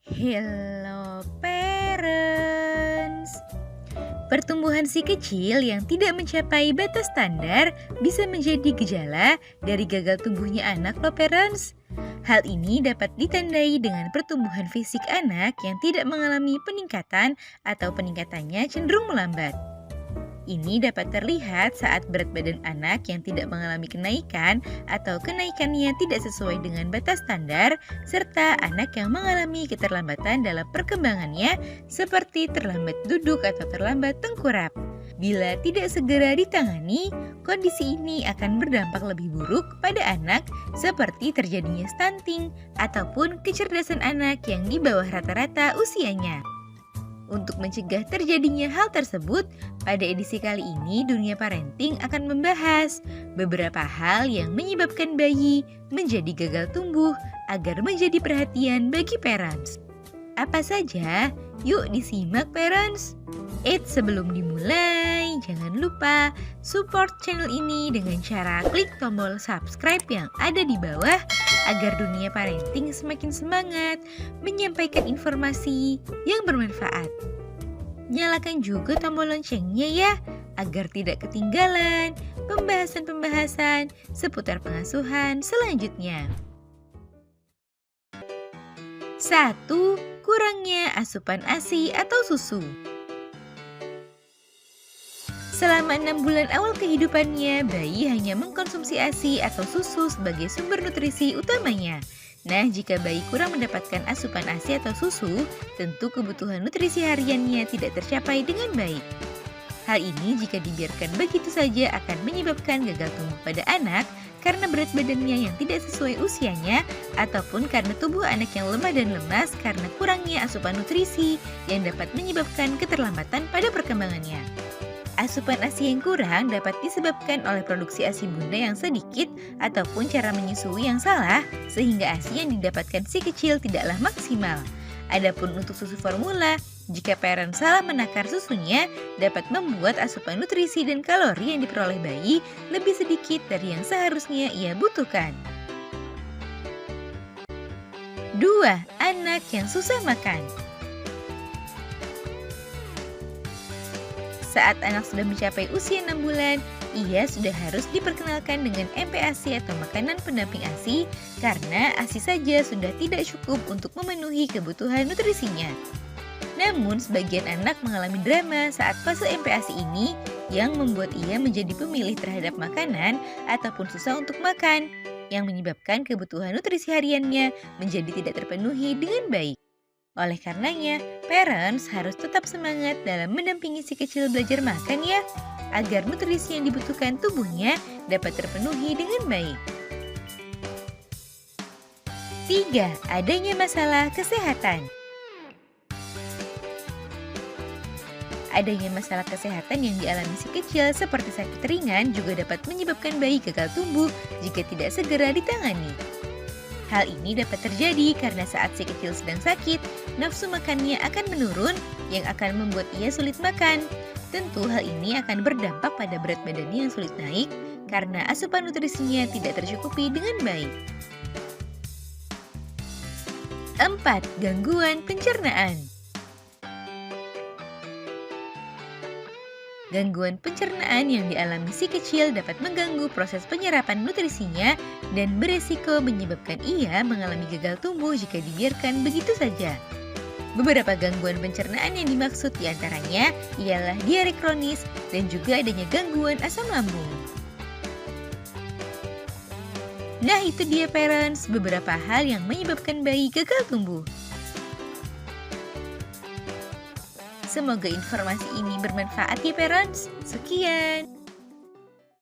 Hello parents. Pertumbuhan si kecil yang tidak mencapai batas standar bisa menjadi gejala dari gagal tumbuhnya anak loh parents. Hal ini dapat ditandai dengan pertumbuhan fisik anak yang tidak mengalami peningkatan atau peningkatannya cenderung melambat. Ini dapat terlihat saat berat badan anak yang tidak mengalami kenaikan atau kenaikannya tidak sesuai dengan batas standar, serta anak yang mengalami keterlambatan dalam perkembangannya seperti terlambat duduk atau terlambat tengkurap. Bila tidak segera ditangani, kondisi ini akan berdampak lebih buruk pada anak seperti terjadinya stunting ataupun kecerdasan anak yang di bawah rata-rata usianya. Untuk mencegah terjadinya hal tersebut, pada edisi kali ini Dunia Parenting akan membahas beberapa hal yang menyebabkan bayi menjadi gagal tumbuh agar menjadi perhatian bagi parents. Apa saja? Yuk disimak parents! Sebelum dimulai, jangan lupa support channel ini dengan cara klik tombol subscribe yang ada di bawah agar Dunia Parenting semakin semangat menyampaikan informasi yang bermanfaat. Nyalakan juga tombol loncengnya ya, agar tidak ketinggalan pembahasan-pembahasan seputar pengasuhan selanjutnya. 1. Kurangnya asupan ASI atau susu. Selama 6 bulan awal kehidupannya, bayi hanya mengkonsumsi ASI atau susu sebagai sumber nutrisi utamanya. Nah, jika bayi kurang mendapatkan asupan ASI atau susu, tentu kebutuhan nutrisi hariannya tidak tercapai dengan baik. Hal ini jika dibiarkan begitu saja akan menyebabkan gagal tumbuh pada anak karena berat badannya yang tidak sesuai usianya ataupun karena tubuh anak yang lemah dan lemas karena kurangnya asupan nutrisi yang dapat menyebabkan keterlambatan pada perkembangannya. Asupan ASI yang kurang dapat disebabkan oleh produksi ASI bunda yang sedikit ataupun cara menyusui yang salah sehingga ASI yang didapatkan si kecil tidaklah maksimal. Adapun untuk susu formula, jika parent salah menakar susunya dapat membuat asupan nutrisi dan kalori yang diperoleh bayi lebih sedikit dari yang seharusnya ia butuhkan. 2. Anak yang susah makan. Saat anak sudah mencapai usia 6 bulan, ia sudah harus diperkenalkan dengan MPASI atau makanan pendamping ASI karena ASI saja sudah tidak cukup untuk memenuhi kebutuhan nutrisinya. Namun, sebagian anak mengalami drama saat fase MPASI ini yang membuat ia menjadi pemilih terhadap makanan ataupun susah untuk makan, yang menyebabkan kebutuhan nutrisi hariannya menjadi tidak terpenuhi dengan baik. Oleh karenanya, parents harus tetap semangat dalam mendampingi si kecil belajar makan ya, agar nutrisi yang dibutuhkan tubuhnya dapat terpenuhi dengan baik. 3. Adanya masalah kesehatan. Adanya masalah kesehatan yang dialami si kecil seperti sakit ringan juga dapat menyebabkan bayi gagal tumbuh jika tidak segera ditangani. Hal ini dapat terjadi karena saat si kecil sedang sakit, nafsu makannya akan menurun yang akan membuat ia sulit makan. Tentu hal ini akan berdampak pada berat badannya yang sulit naik karena asupan nutrisinya tidak tercukupi dengan baik. 4. Gangguan pencernaan. Gangguan pencernaan yang dialami si kecil dapat mengganggu proses penyerapan nutrisinya dan beresiko menyebabkan ia mengalami gagal tumbuh jika dibiarkan begitu saja. Beberapa gangguan pencernaan yang dimaksud diantaranya ialah diare kronis dan juga adanya gangguan asam lambung. Nah, itu dia parents, beberapa hal yang menyebabkan bayi gagal tumbuh. Semoga informasi ini bermanfaat ya parents. Sekian.